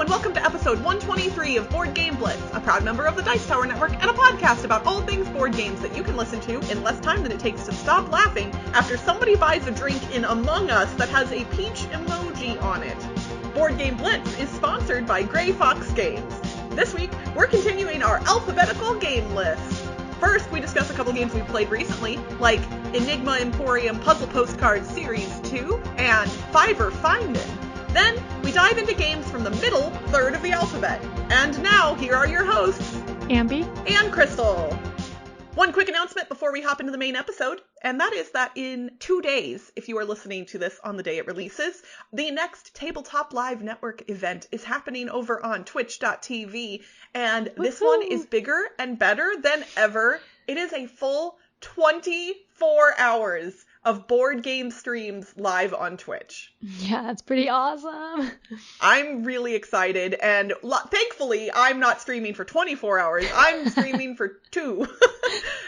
welcome to episode 123 of Board Game Blitz, a proud member of the Dice Tower Network and a podcast about all things board games that you can listen to in less time than it takes to stop laughing after somebody buys a drink in Among Us that has a peach emoji on it. Board Game Blitz is sponsored by Grey Fox Games. This week, we're continuing our alphabetical game list. First, we discuss a couple games we've played recently, like Enigma Emporium Puzzle Postcards Series 2 and Finden. Then, we dive into games from the middle third of the alphabet. And now, here are your hosts, Ambie and Crystal. One quick announcement before we hop into the main episode, and that is that in 2 days, if you are listening to this on the day it releases, the next Tabletop Live Network event is happening over on twitch.tv, and this one is bigger and better than ever. It is a full 24 hours of board game streams live on Twitch. Yeah, that's pretty awesome. I'm really excited, and thankfully, I'm not streaming for 24 hours. I'm streaming for 2.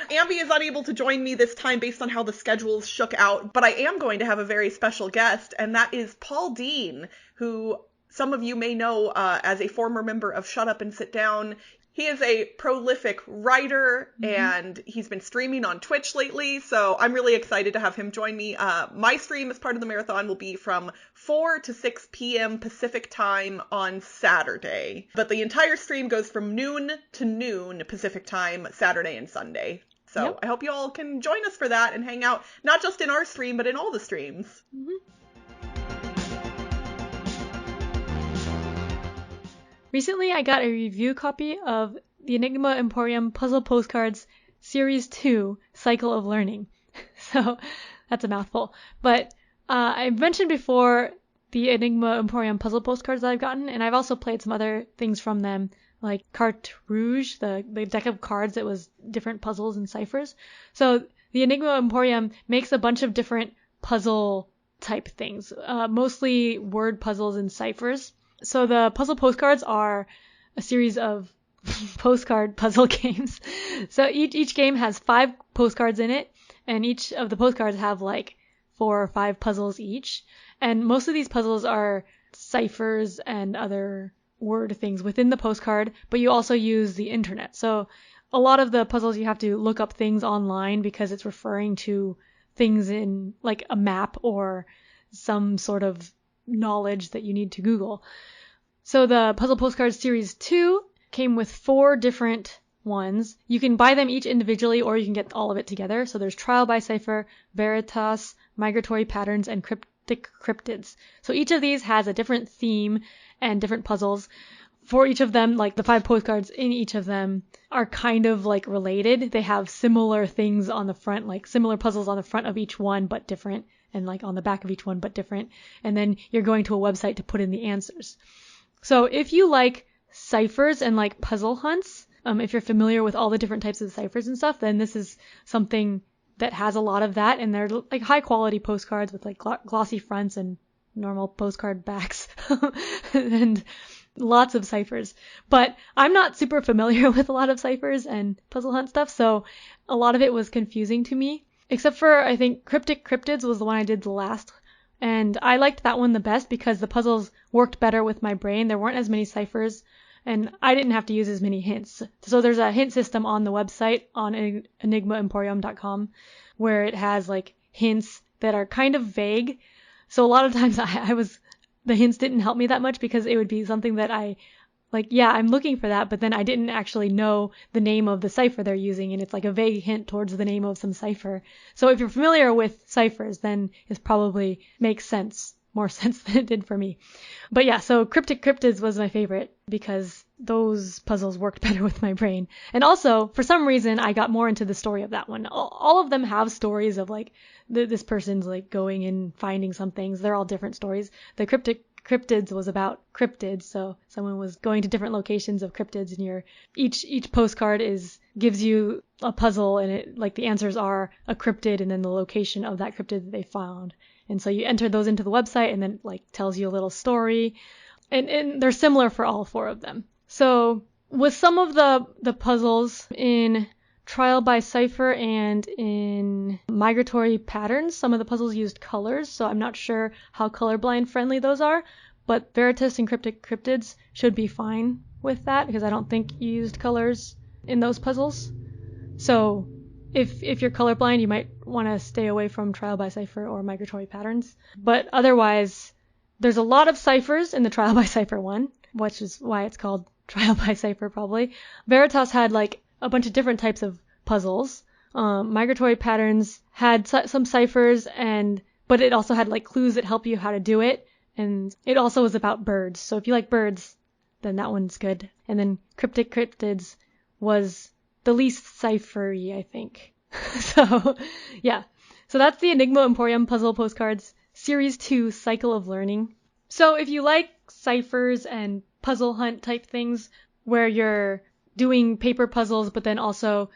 Ambie is unable to join me this time based on how the schedules shook out, but I am going to have a very special guest, and that is Paul Dean, who some of you may know as a former member of Shut Up and Sit Down. He is a prolific writer, and he's been streaming on Twitch lately, so I'm really excited to have him join me. My stream as part of the marathon will be from 4 to 6 p.m. Pacific time on Saturday. But the entire stream goes from noon to noon Pacific time, Saturday and Sunday. So yep. I hope you all can join us for that and hang out, not just in our stream, but in all the streams. Mm-hmm. Recently, I got a review copy of the Enigma Emporium Puzzle Postcards Series 2, Cycle of Learning. So, that's a mouthful. But I mentioned before the Enigma Emporium Puzzle Postcards that I've gotten, and I've also played some other things from them, like Carte Rouge, the deck of cards that was different puzzles and ciphers. So, the Enigma Emporium makes a bunch of different puzzle type things, mostly word puzzles and ciphers. So the puzzle postcards are a series of postcard puzzle games. So each game has 5 postcards in it, and each of the postcards have like 4 or 5 puzzles each. And most of these puzzles are ciphers and other word things within the postcard, but you also use the internet. So a lot of the puzzles you have to look up things online because it's referring to things in like a map or some sort of knowledge that you need to Google. So the Puzzle Postcards Series 2 came with 4 different ones. You can buy them each individually or you can get all of it together. So there's Trial by Cipher, Veritas, Migratory Patterns, and Cryptic Cryptids. So each of these has a different theme and different puzzles. For each of them, like the 5 postcards in each of them are kind of like related. They have similar things on the front, like similar puzzles on the front of each one, but different. And like on the back of each one, but different. And then you're going to a website to put in the answers. So if you like ciphers and like puzzle hunts, if you're familiar with all the different types of ciphers and stuff, then this is something that has a lot of that. And they're like high quality postcards with like glossy fronts and normal postcard backs and lots of ciphers. But I'm not super familiar with a lot of ciphers and puzzle hunt stuff, so a lot of it was confusing to me. Except for, I think, Cryptic Cryptids was the one I did the last. And I liked that one the best because the puzzles worked better with my brain. There weren't as many ciphers, and I didn't have to use as many hints. So there's a hint system on the website on enigmaemporium.com where it has, like, hints that are kind of vague. So a lot of times the hints didn't help me that much because it would be something that I'm looking for that, but then I didn't actually know the name of the cipher they're using, and it's like a vague hint towards the name of some cipher. So if you're familiar with ciphers, then it probably makes more sense than it did for me. But yeah, so Cryptic Cryptids was my favorite because those puzzles worked better with my brain. And also, for some reason, I got more into the story of that one. All of them have stories of like, this person's like going and finding some things. They're all different stories. The Cryptic Cryptids was about cryptids, so someone was going to different locations of cryptids, and each postcard gives you a puzzle, and it like the answers are a cryptid and then the location of that cryptid that they found. And so you enter those into the website, and then it like tells you a little story, and they're similar for all 4 of them. So with some of the puzzles in Trial by Cipher and in Migratory Patterns, some of the puzzles used colors, so I'm not sure how colorblind friendly those are, but Veritas and Cryptic Cryptids should be fine with that because I don't think you used colors in those puzzles. So if you're colorblind, you might want to stay away from Trial by Cipher or Migratory Patterns. But otherwise, there's a lot of ciphers in the Trial by Cipher one, which is why it's called Trial by Cipher probably. Veritas had like a bunch of different types of puzzles. Migratory Patterns had some ciphers, but it also had like clues that help you how to do it. And it also was about birds. So if you like birds, then that one's good. And then Cryptic Cryptids was the least ciphery, I think. So, yeah. So that's the Enigma Emporium Puzzle Postcards Series 2 Cycle of Learning. So if you like ciphers and puzzle hunt type things where you're doing paper puzzles but then also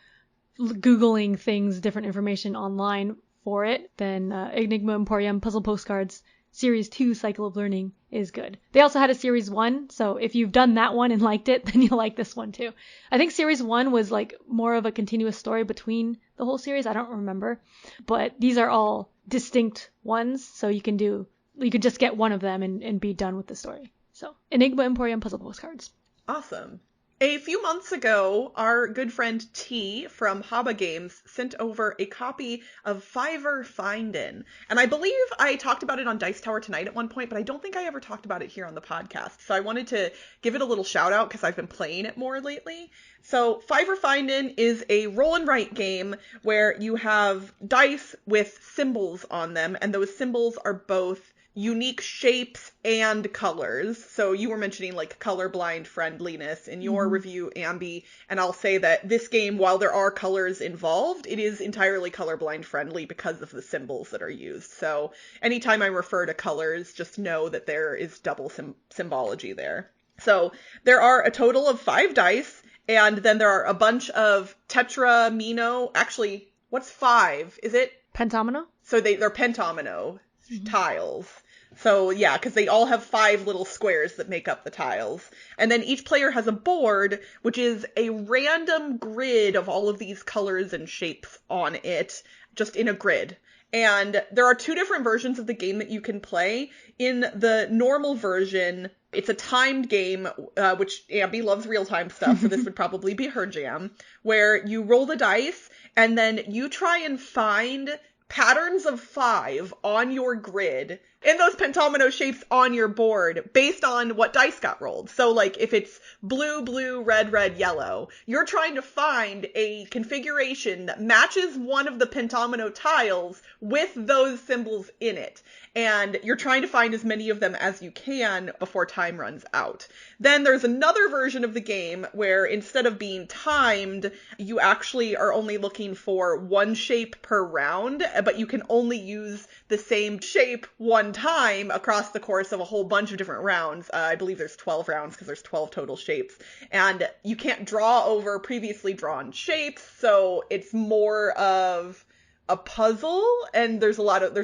Googling things, different information online for it, then Enigma Emporium Puzzle Postcards Series 2 Cycle of Learning is good. They also had a Series 1, so if you've done that one and liked it, then you'll like this one too. I think Series 1 was like more of a continuous story between the whole series. I don't remember. But these are all distinct ones, so you could just get one of them and be done with the story. So, Enigma Emporium Puzzle Postcards. Awesome. A few months ago, our good friend T from Haba Games sent over a copy of Finden. And I believe I talked about it on Dice Tower Tonight at one point, but I don't think I ever talked about it here on the podcast. So I wanted to give it a little shout out because I've been playing it more lately. So Finden is a roll and write game where you have dice with symbols on them, and those symbols are both unique shapes and colors. So you were mentioning like colorblind friendliness in your review, Ambie, and I'll say that this game, while there are colors involved, it is entirely colorblind friendly because of the symbols that are used. So anytime I refer to colors, just know that there is double symbology there. So there are a total of 5 dice, and then there are a bunch of tetramino. Actually, what's 5? Is it? Pentamino? So they're pentamino tiles. So yeah, because they all have 5 little squares that make up the tiles. And then each player has a board, which is a random grid of all of these colors and shapes on it, just in a grid. And there are 2 different versions of the game that you can play. In the normal version, it's a timed game, which Ambie loves real-time stuff, so this would probably be her jam, where you roll the dice, and then you try and find patterns of 5 on your grid in those pentamino shapes on your board based on what dice got rolled. So like if it's blue, blue, red, red, yellow, you're trying to find a configuration that matches one of the pentamino tiles with those symbols in it. And you're trying to find as many of them as you can before time runs out. Then there's another version of the game where instead of being timed, you actually are only looking for 1 shape per round, but you can only use the same shape one time across the course of a whole bunch of different rounds. I believe there's 12 rounds because there's 12 total shapes. And you can't draw over previously drawn shapes, so it's more of a puzzle, and there's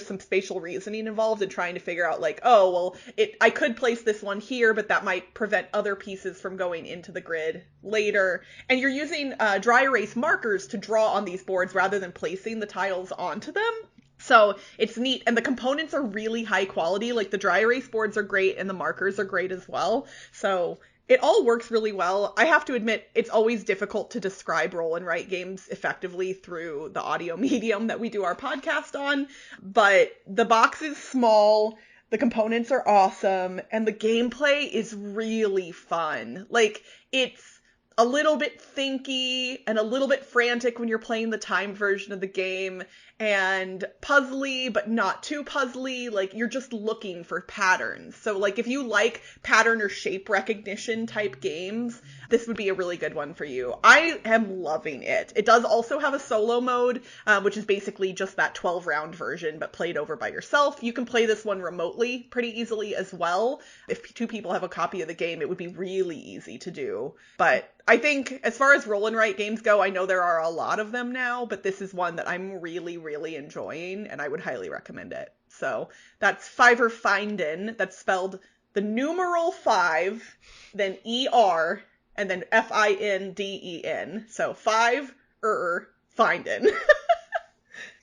some spatial reasoning involved in trying to figure out like, oh, well, I could place this one here, but that might prevent other pieces from going into the grid later. And you're using dry erase markers to draw on these boards rather than placing the tiles onto them. So it's neat, and the components are really high quality. Like the dry erase boards are great, and the markers are great as well. So it all works really well. I have to admit, it's always difficult to describe roll and write games effectively through the audio medium that we do our podcast on, but the box is small, the components are awesome, and the gameplay is really fun. Like, it's a little bit thinky and a little bit frantic when you're playing the timed version of the game, and puzzly, but not too puzzly. Like, you're just looking for patterns. So, like, if you like pattern or shape recognition type games, this would be a really good one for you. I am loving it. It does also have a solo mode, which is basically just that 12-round version, but played over by yourself. You can play this one remotely pretty easily as well. If 2 people have a copy of the game, it would be really easy to do. But I think as far as roll and write games go, I know there are a lot of them now, but this is one that I'm really, really enjoying, and I would highly recommend it. So that's Finden. That's spelled the numeral 5, then ER, and then FINDEN. So Finden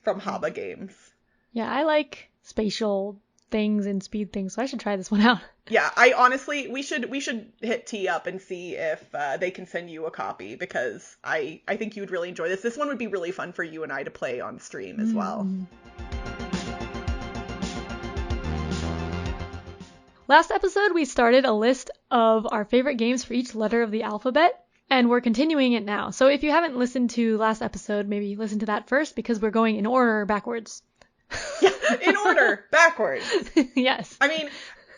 from Haba Games. Yeah, I like spatial things and speed things, so I should try this one out. Yeah, I honestly, we should hit T up and see if they can send you a copy, because I think you would really enjoy this. This one would be really fun for you and I to play on stream as well. Last episode, we started a list of our favorite games for each letter of the alphabet, and we're continuing it now. So if you haven't listened to last episode, maybe listen to that first, because we're going in order backwards. Yeah, in order, backwards. Yes. I mean,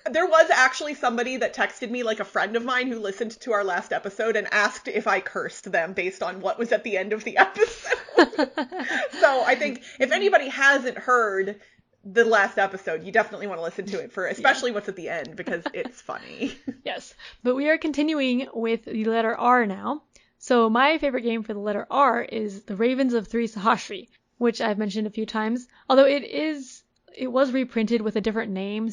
there was actually somebody that texted me, like a friend of mine who listened to our last episode and asked if I cursed them based on what was at the end of the episode. So I think if anybody hasn't heard the last episode, you definitely want to listen to it, for especially what's at the end, because it's funny. Yes. But we are continuing with the letter R now. So my favorite game for the letter R is The Ravens of Thri Sahashri, which I've mentioned a few times. Although it was reprinted with a different name,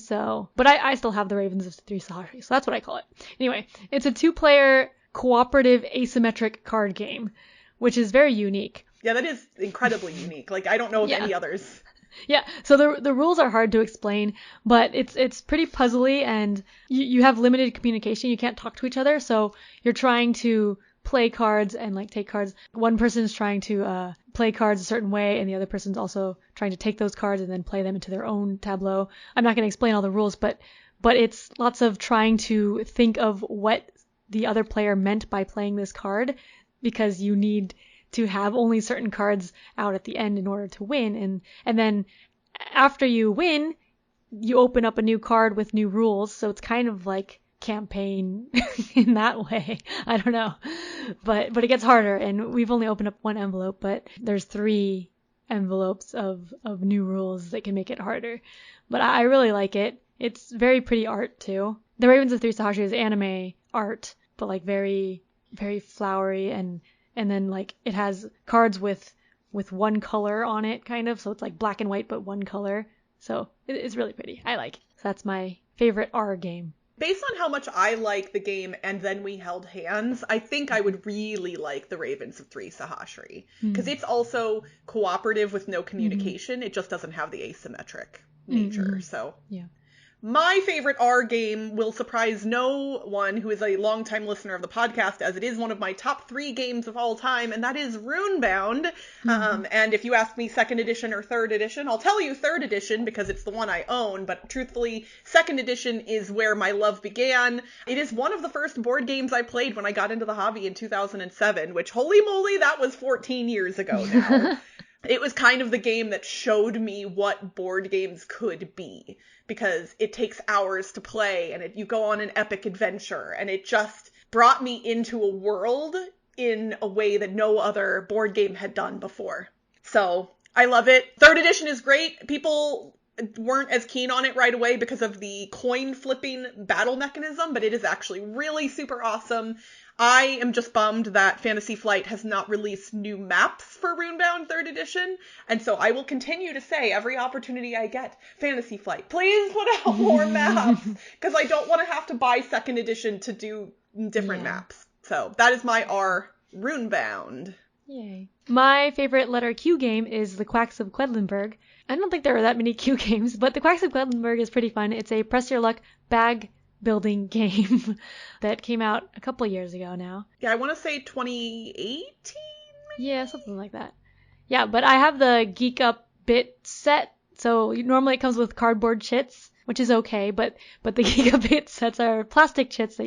but I still have The Ravens of Thri Sahashri, so that's what I call it. Anyway, it's a 2-player cooperative asymmetric card game, which is very unique. Yeah, that is incredibly unique. Like, I don't know of any others. Yeah, so the rules are hard to explain, but it's pretty puzzly, and you have limited communication. You can't talk to each other, so you're trying to play cards and like take cards. One person's trying to play cards a certain way, and the other person's also trying to take those cards and then play them into their own tableau. I'm not going to explain all the rules, but it's lots of trying to think of what the other player meant by playing this card, because you need to have only certain cards out at the end in order to win. And then after you win, you open up a new card with new rules. So it's kind of like campaign in that way. I don't know. But it gets harder, and we've only opened up one envelope, but there's 3 envelopes of new rules that can make it harder. But I really like it. It's very pretty art too. The Ravens of Thri Sahashri is anime art, but like very, very flowery, and then like it has cards with one color on it, kind of. So it's like black and white, but one color. So it's really pretty. I like it. So that's my favorite R game. Based on how much I like the game and then we held hands, I think I would really like The Ravens of Thri Sahashri. Because it's also cooperative with no communication. It just doesn't have the asymmetric nature. So yeah. My favorite R game will surprise no one who is a longtime listener of the podcast, as it is one of my top 3 games of all time, and that is Runebound. And if you ask me 2nd edition or 3rd edition, I'll tell you 3rd edition because it's the one I own, but truthfully, 2nd edition is where my love began. It is one of the first board games I played when I got into the hobby in 2007, which, holy moly, that was 14 years ago now. It was kind of the game that showed me what board games could be, because it takes hours to play, and you go on an epic adventure, and it just brought me into a world in a way that no other board game had done before. So I love it. 3rd edition is great. People weren't as keen on it right away because of the coin flipping battle mechanism, but it is actually really super awesome. I am just bummed that Fantasy Flight has not released new maps for Runebound 3rd edition, and so I will continue to say every opportunity I get, Fantasy Flight, please put out more maps, because I don't want to have to buy 2nd edition to do different maps. So that is my R, Runebound. Yay. My favorite letter Q game is the Quacks of Quedlinburg. I don't think there are that many Q games, but the Quacks of Quedlinburg is pretty fun. It's a press your luck bag building game that came out a couple years ago now. Yeah, I want to say 2018? Maybe? Yeah, something like that. Yeah, but I have the Geek Up Bit set, so normally it comes with cardboard chits, which is okay, but the Geek Up Bit sets are plastic chits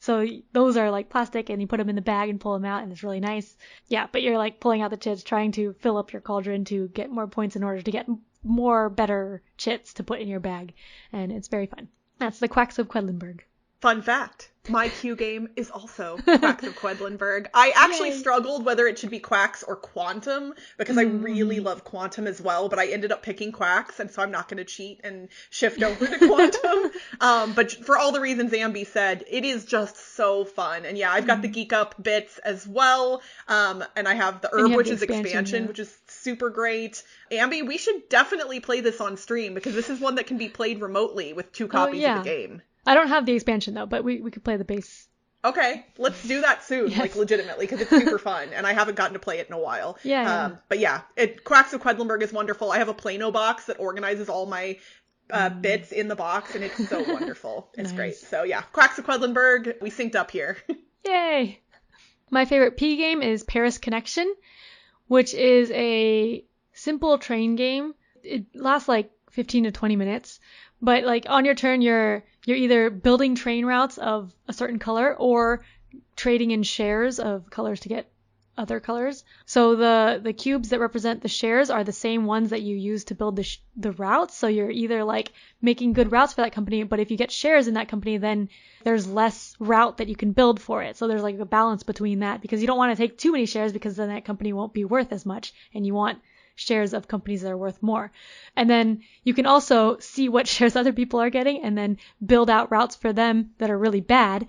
so those are like plastic, and you put them in the bag and pull them out, and it's really nice. Yeah, but you're like pulling out the chits, trying to fill up your cauldron to get more points in order to get more better chits to put in your bag, and it's very fun. That's the Quacks of Quedlinburg. Fun fact, my Q game is also Quacks of Quedlinburg. I actually struggled whether it should be Quacks or Quantum, because I really love Quantum as well, but I ended up picking Quacks, and so I'm not going to cheat and shift over to Quantum. But for all the reasons Ambie said, it is just so fun. And yeah, I've got the Geek Up bits as well, and I have the Herb Witch's expansion, which is super great. Ambie, we should definitely play this on stream, because this is one that can be played remotely with 2 copies of the game. I don't have the expansion though, but we could play the base. Okay, let's do that soon, like legitimately, because it's super fun, and I haven't gotten to play it in a while. Yeah. But yeah, Quacks of Quedlinburg is wonderful. I have a Plano box that organizes all my bits in the box, and it's so wonderful. It's Nice. great. So yeah, Quacks of Quedlinburg, we synced up here. Yay! My favorite P game is Paris Connection, which is a simple train game. It lasts like 15 to 20 minutes, but like on your turn, you're either building train routes of a certain color or trading in shares of colors to get other colors. So the cubes that represent the shares are the same ones that you use to build the routes. So you're either like making good routes for that company, but if you get shares in that company, then there's less route that you can build for it. So there's like a balance between that, because you don't want to take too many shares, because then that company won't be worth as much, and you want shares of companies that are worth more. And then you can also see what shares other people are getting and then build out routes for them that are really bad,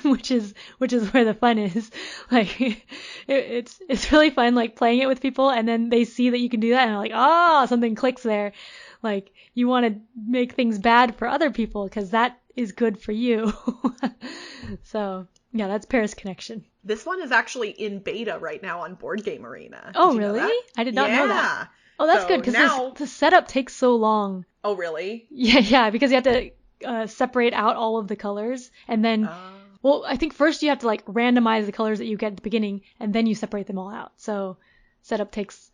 which is where the fun is. Like it's really fun, like playing it with people, and then they see that you can do that and they're like, oh, something clicks there. Like you want to make things bad for other people because that is good for you. So yeah, that's Paris Connection. This one is actually in beta right now on Board Game Arena. Oh, Did you know really? that? I did not know that. Oh, that's So good, because now... the setup takes so long. Oh, really? Yeah, because you have to separate out all of the colors, and then, well, I think first you have to like randomize the colors that you get at the beginning, and then you separate them all out. So setup takes,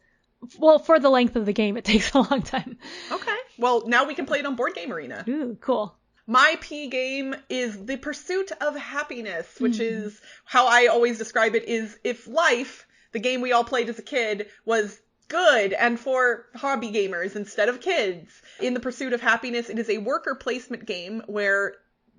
well, for the length of the game, it takes a long time. Okay. Well, now we can play it on Board Game Arena. Ooh, cool. My P game is The Pursuit of Happiness, which is how I always describe it, is if life, the game we all played as a kid, was good and for hobby gamers instead of kids. In The Pursuit of Happiness, it is a worker placement game where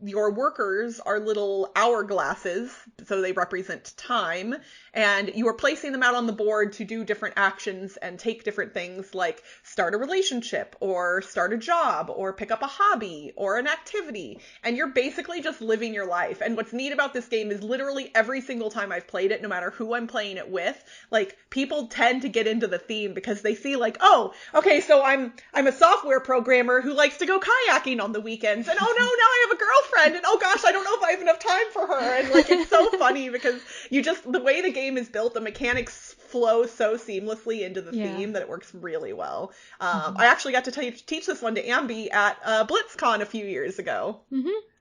your workers are little hourglasses, so they represent time, and you are placing them out on the board to do different actions and take different things like start a relationship or start a job or pick up a hobby or an activity, and you're basically just living your life. And what's neat about this game is literally every single time I've played it, no matter who I'm playing it with, like people tend to get into the theme because they see like, oh, okay, so I'm a software programmer who likes to go kayaking on the weekends, and oh no, now I have a girlfriend, and oh gosh, I don't know if I have enough time for her. And like, it's so funny because the way the game is built, the mechanics flow so seamlessly into the theme that it works really well. I actually got to teach this one to Ambie at BlitzCon a few years ago.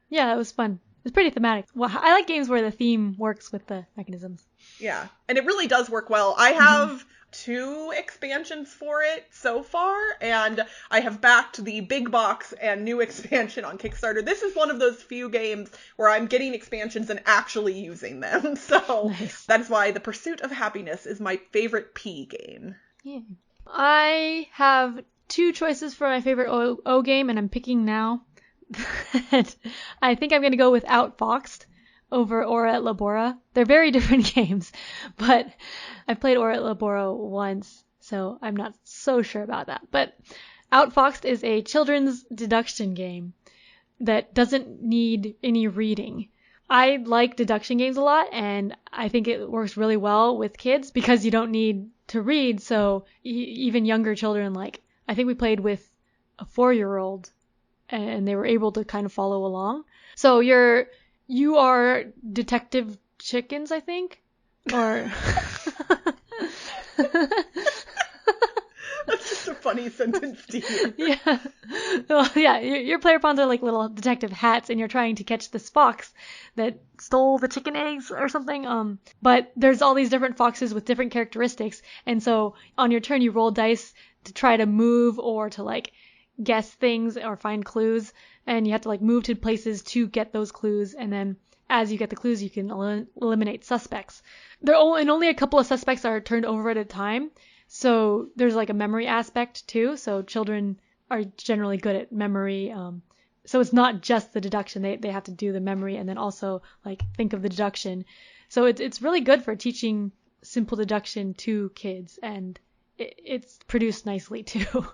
Yeah, it was fun. It's pretty thematic. Well, I like games where the theme works with the mechanisms. Yeah, and it really does work well. I have 2 expansions for it so far, and I have backed the big box and new expansion on Kickstarter. This is one of those few games where I'm getting expansions and actually using them. So nice. That is why The Pursuit of Happiness is my favorite P game. Yeah. I have 2 choices for my favorite O game, and I'm picking now. I think I'm going to go with Outfoxed over Ora et Labora. They're very different games, but I've played Ora et Labora once, so I'm not so sure about that. But Outfoxed is a children's deduction game that doesn't need any reading. I like deduction games a lot, and I think it works really well with kids because you don't need to read, so even younger children, like, I think we played with a 4-year-old, and they were able to kind of follow along. So you are detective chickens, I think, or that's just a funny sentence to hear. Yeah, well, yeah, your player pawns are like little detective hats, and you're trying to catch this fox that stole the chicken eggs or something. But there's all these different foxes with different characteristics, and so on your turn you roll dice to try to move or to like guess things or find clues, and you have to like move to places to get those clues, and then as you get the clues you can eliminate suspects. Only a couple of suspects are turned over at a time, so there's like a memory aspect too, so children are generally good at memory, so it's not just the deduction, they have to do the memory and then also like think of the deduction. So it's really good for teaching simple deduction to kids, and it's produced nicely too.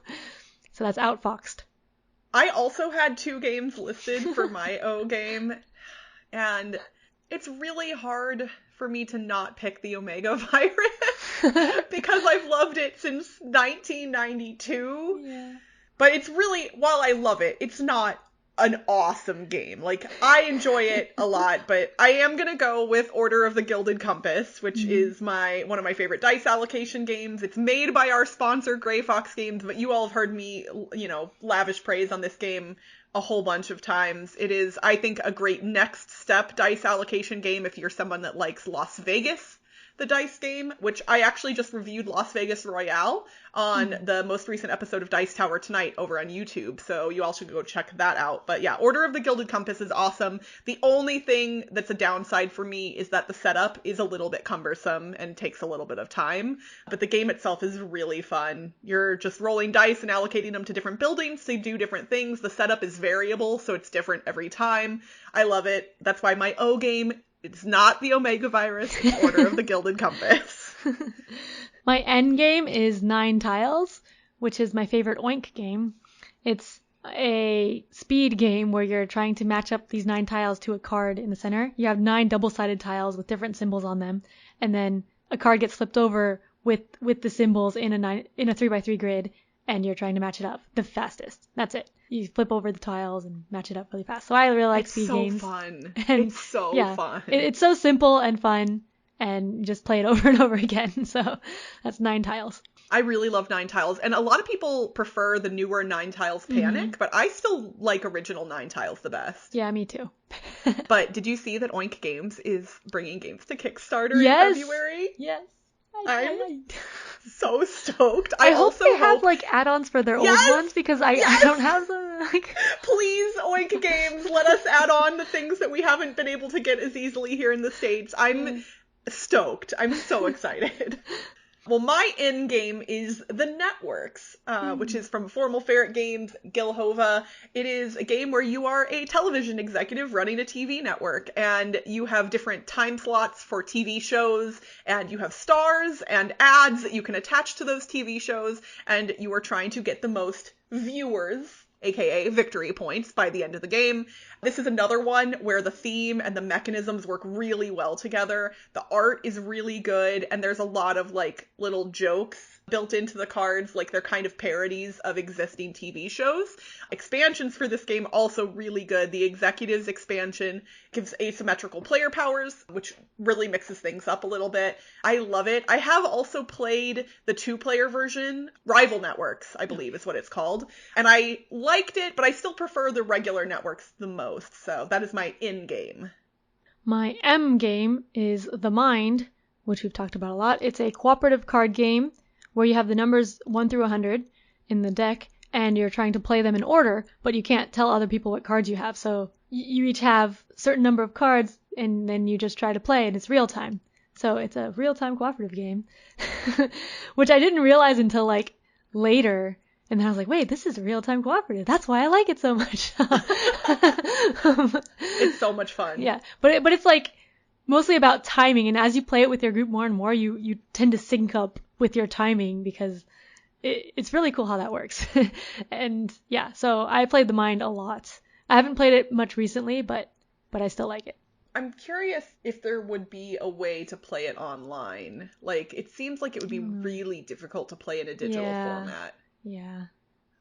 So that's Outfoxed. I also had 2 games listed for my O game, and it's really hard for me to not pick the Omega Virus because I've loved it since 1992. Yeah. But it's really, while I love it, it's not an awesome game. Like, I enjoy it a lot, but I am gonna go with Order of the Gilded Compass, which is one of my favorite dice allocation games. It's made by our sponsor, Grey Fox Games, but you all have heard me, lavish praise on this game a whole bunch of times. It is, I think, a great next step dice allocation game if you're someone that likes Las Vegas, the dice game, which I actually just reviewed Las Vegas Royale on the most recent episode of Dice Tower Tonight over on YouTube, so you all should go check that out. But yeah, Order of the Gilded Compass is awesome. The only thing that's a downside for me is that the setup is a little bit cumbersome and takes a little bit of time, but the game itself is really fun. You're just rolling dice and allocating them to different buildings to do different things. The setup is variable, so it's different every time. I love it. That's why my O game, it's not the Omega Virus, it's Order of the Gilded Compass. My N game is 9 Tiles, which is my favorite Oink game. It's a speed game where you're trying to match up these 9 tiles to a card in the center. You have 9 double-sided tiles with different symbols on them, and then a card gets flipped over with the symbols in a 3x3 grid, and you're trying to match it up the fastest. That's it. You flip over the tiles and match it up really fast. So I really like speed games. It's so fun. It's so fun. It's so simple and fun, and you just play it over and over again. So that's 9 Tiles. I really love 9 Tiles, and a lot of people prefer the newer 9 Tiles Panic, but I still like original 9 Tiles the best. Yeah, me too. But did you see that Oink Games is bringing games to Kickstarter in February? Yes. I'm so stoked. I hope they have like add-ons for their old ones, because I don't have them. Please, Oink Games, let us add on the things that we haven't been able to get as easily here in the States. I'm stoked. I'm so excited. Well, my end game is The Networks, which is from Formal Ferret Games, Gilhova. It is a game where you are a television executive running a TV network, and you have different time slots for TV shows, and you have stars and ads that you can attach to those TV shows, and you are trying to get the most viewers, aka victory points, by the end of the game. This is another one where the theme and the mechanisms work really well together. The art is really good, and there's a lot of like little jokes built into the cards, like they're kind of parodies of existing TV shows. Expansions for this game also really good. The Executives expansion gives asymmetrical player powers, which really mixes things up a little bit. I love it. I have also played the 2-player version, Rival Networks, I believe is what it's called, and I liked it, but I still prefer the regular networks the most, so that is my in-game. My M game is The Mind, which we've talked about a lot. It's a cooperative card game where you have the numbers 1 through 100 in the deck, and you're trying to play them in order, but you can't tell other people what cards you have. So you each have a certain number of cards, and then you just try to play, and it's real time. So it's a real-time cooperative game, which I didn't realize until like later. And then I was like, wait, this is a real-time cooperative. That's why I like it so much. It's so much fun. Yeah, but it's like mostly about timing, and as you play it with your group more and more, you tend to sync up with your timing, because it's really cool how that works. And yeah, so I played The Mind a lot. I haven't played it much recently, but I still like it. I'm curious if there would be a way to play it online. Like, it seems like it would be really difficult to play in a digital format. Yeah.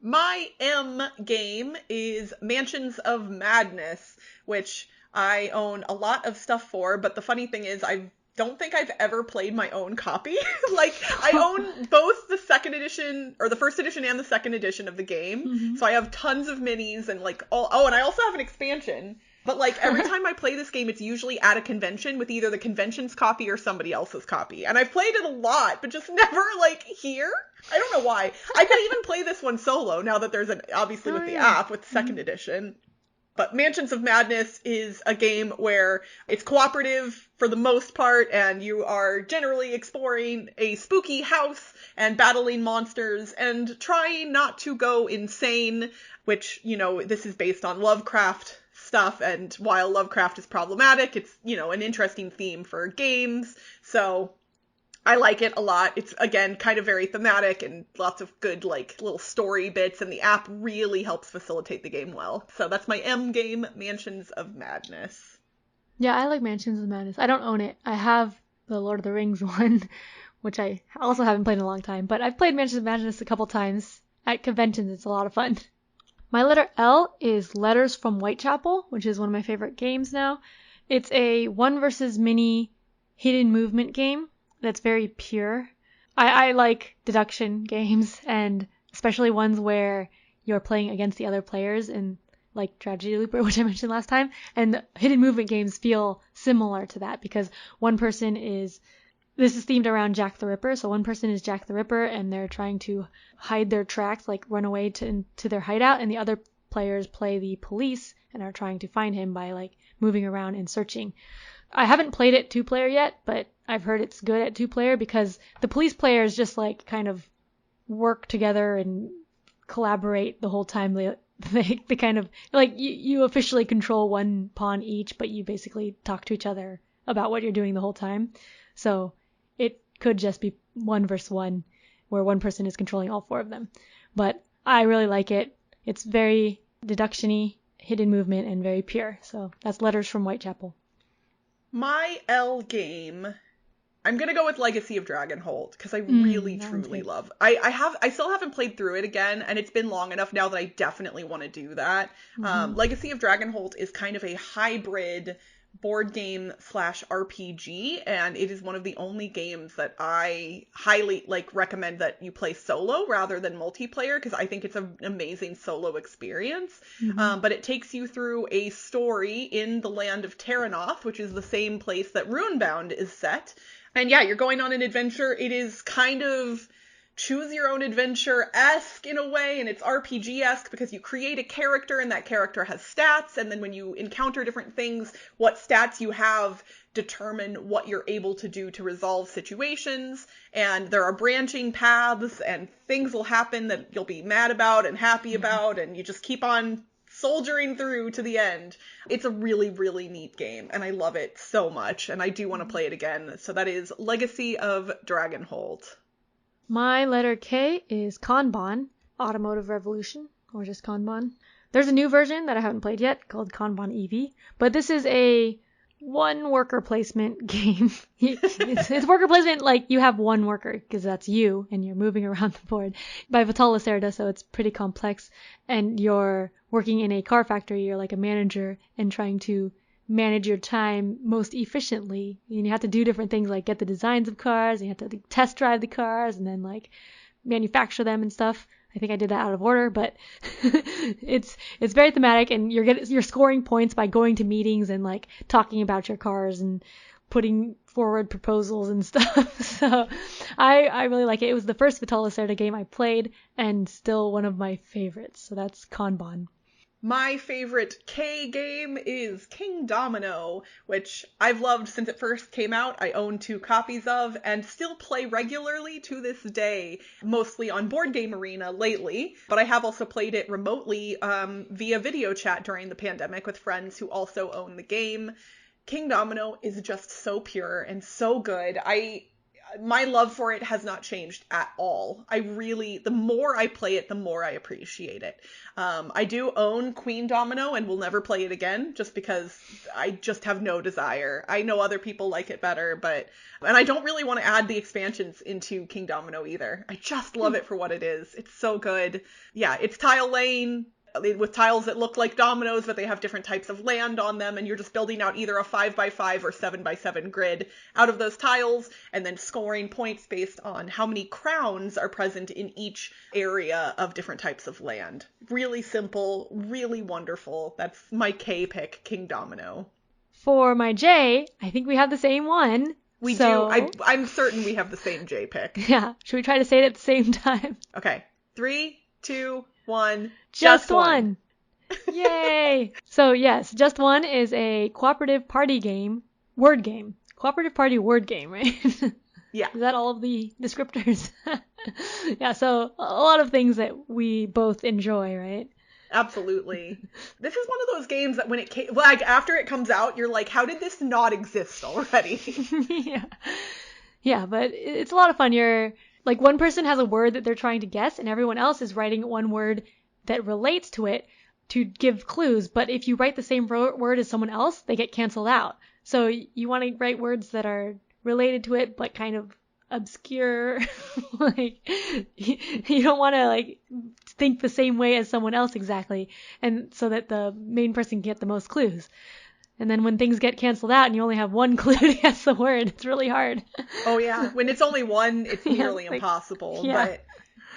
My M game is Mansions of Madness, which I own a lot of stuff for, but the funny thing is I don't think I've ever played my own copy. Like, I own both the second edition, or the first edition and the second edition of the game, so I have tons of minis and like and I also have an expansion. But like every time I play this game, it's usually at a convention with either the convention's copy or somebody else's copy. And I've played it a lot, but just never like here. I don't know why. I could even play this one solo now that there's obviously with the app with second edition. But Mansions of Madness is a game where it's cooperative for the most part, and you are generally exploring a spooky house and battling monsters and trying not to go insane, which, this is based on Lovecraft stuff, and while Lovecraft is problematic, it's, an interesting theme for games, so I like it a lot. It's, again, kind of very thematic and lots of good, like, little story bits, and the app really helps facilitate the game well. So that's my M game, Mansions of Madness. Yeah, I like Mansions of Madness. I don't own it. I have the Lord of the Rings one, which I also haven't played in a long time, but I've played Mansions of Madness a couple times at conventions. It's a lot of fun. My letter L is Letters from Whitechapel, which is one of my favorite games now. It's a one versus many hidden movement game that's very pure. I like deduction games, and especially ones where you're playing against the other players in like Tragedy Looper, which I mentioned last time. And hidden movement games feel similar to that because this is themed around Jack the Ripper. So one person is Jack the Ripper and they're trying to hide their tracks, like run away to their hideout, and the other players play the police and are trying to find him by like moving around and searching. I haven't played it 2-player yet, but I've heard it's good at 2-player because the police players just like kind of work together and collaborate the whole time. They kind of like you officially control one pawn each, but you basically talk to each other about what you're doing the whole time. So it could just be 1 versus 1 where one person is controlling all 4 of them. But I really like it. It's very deduction-y, hidden movement, and very pure. So that's Letters from Whitechapel. My L game, I'm going to go with Legacy of Dragonholt because I really, truly love. I still haven't played through it again, and it's been long enough now that I definitely want to do that. Legacy of Dragonholt is kind of a hybrid board game / RPG, and it is one of the only games that I highly recommend that you play solo rather than multiplayer, because I think it's an amazing solo experience. But it takes you through a story in the land of Terranoth, which is the same place that Runebound is set. And yeah, you're going on an adventure. It is kind of choose your own adventure-esque in a way, and it's RPG-esque because you create a character and that character has stats, and then when you encounter different things, what stats you have determine what you're able to do to resolve situations, and there are branching paths, and things will happen that you'll be mad about and happy about, and you just keep on soldiering through to the end. It's a really, really neat game, and I love it so much, and I do want to play it again. So that is Legacy of Dragonholt. My letter K is Kanban, Automotive Revolution, or just Kanban. There's a new version that I haven't played yet called Kanban EV, but this is a one worker placement game. It's worker placement like you have one worker because that's you and you're moving around the board by Vital Lacerda, so it's pretty complex, and you're working in a car factory. You're like a manager and trying to manage your time most efficiently. And you have to do different things like get the designs of cars, and you have to test drive the cars and then like manufacture them and stuff. I think I did that out of order, but it's very thematic, and you're scoring points by going to meetings and like talking about your cars and putting forward proposals and stuff. So I really like it. It was the first Vital Lacerda game I played and still one of my favorites. So that's Kanban. My favorite K game is King Domino, which I've loved since it first came out. I own 2 copies of and still play regularly to this day, mostly on Board Game Arena lately, but I have also played it remotely via video chat during the pandemic with friends who also own the game. King Domino is just so pure and so good. My love for it has not changed at all. The more I play it, the more I appreciate it. I do own Queen Domino and will never play it again just because I just have no desire. I know other people like it better, and I don't really want to add the expansions into King Domino either. I just love it for what it is. It's so good. Yeah, it's tile laying with tiles that look like dominoes, but they have different types of land on them, and you're just building out either a 5x5 or 7x7 grid out of those tiles, and then scoring points based on how many crowns are present in each area of different types of land. Really simple, really wonderful. That's my K pick, King Domino. For my J, I think we have the same one. We do. I'm certain we have the same J pick. Yeah. Should we try to say it at the same time? Okay. 3, 2, 1. Just one. Yay! So yes, Just One is a cooperative party game, word game. Cooperative party word game, right? Yeah. Is that all of the descriptors? Yeah, so a lot of things that we both enjoy, right? Absolutely. This is one of those games that when it came, after it comes out, you're like, how did this not exist already? Yeah, but it's a lot of fun. You're like, one person has a word that they're trying to guess, and everyone else is writing one word that relates to it to give clues. But if you write the same word as someone else, they get canceled out. So you want to write words that are related to it, but kind of obscure, like, you don't want to, like, think the same way as someone else exactly, and so that the main person can get the most clues. And then when things get canceled out and you only have one clue to guess the word, it's really hard. Oh, yeah. When it's only one, it's nearly like, impossible. yeah. But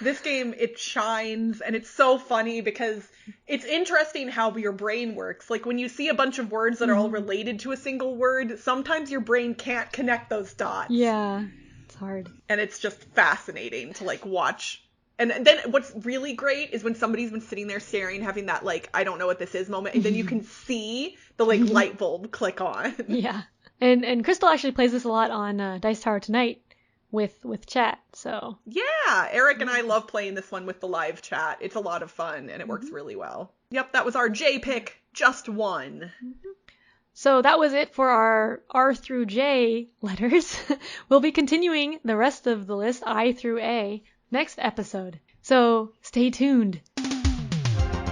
this game, it shines, and it's so funny because it's interesting how your brain works. Like, when you see a bunch of words that are all related to a single word, sometimes your brain can't connect those dots. Yeah, it's hard. And it's just fascinating to, like, watch. And then what's really great is when somebody's been sitting there staring, having that, like, I don't know what this is moment, and then you can see the, like, light bulb click on. Yeah. And Crystal actually plays this a lot on Dice Tower Tonight with chat, so. Yeah, Eric and I love playing this one with the live chat. It's a lot of fun, and it works really well. Yep, that was our J pick, just one. So that was it for our R through J letters. We'll be continuing the rest of the list, I through A, next episode. So stay tuned.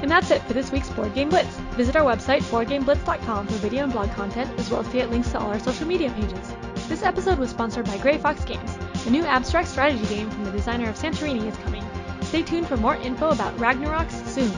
And that's it for this week's Board Game Blitz. Visit our website, boardgameblitz.com, for video and blog content, as well as to get links to all our social media pages. This episode was sponsored by Grey Fox Games. A new abstract strategy game from the designer of Santorini is coming. Stay tuned for more info about Ragnaroks soon.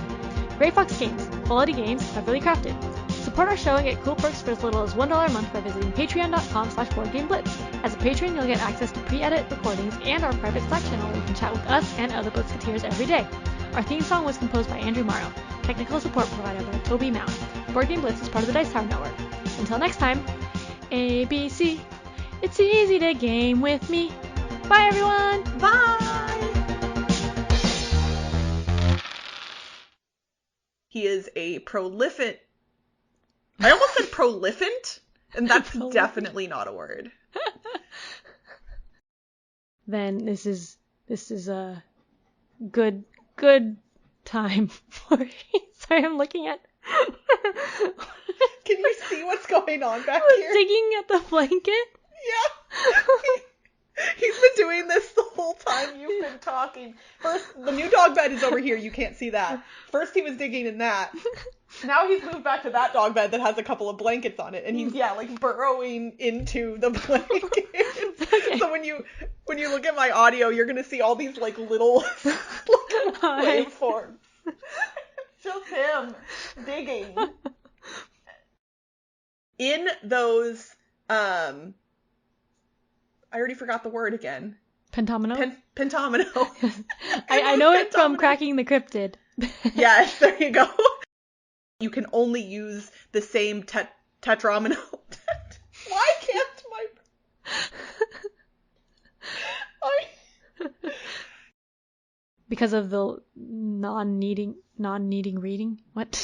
Grey Fox Games, quality games cleverly crafted. Support our show and get cool perks for as little as $1 a month by visiting patreon.com/boardgameblitz. As a patron, you'll get access to pre-edit recordings and our private Slack channel where you can chat with us and other Blitzketeers every day. Our theme song was composed by Andrew Morrow. Technical support provided by Toby Mount. Board Game Blitz is part of the Dice Tower Network. Until next time, ABC, it's easy to game with me. Bye, everyone! Bye! He is a prolific... I almost said prolific, and that's definitely not a word. Then this is a good time for me. Sorry, I'm looking at... Can you see what's going on back here? Digging at the blanket? Yeah. He's been doing this the whole time you've been talking. First, the new dog bed is over here. You can't see that. First, he was digging in that. Now he's moved back to that dog bed that has a couple of blankets on it, and he's like burrowing into the blanket. Okay. So when you look at my audio, you're gonna see all these like little waveforms. Just him digging. In those, I already forgot the word again. Pentomino? Pentomino. I know it from Cracking the Cryptid. Yes, there you go. You can only use the same tetramino. Why can't my... Because of the non-needing reading? What?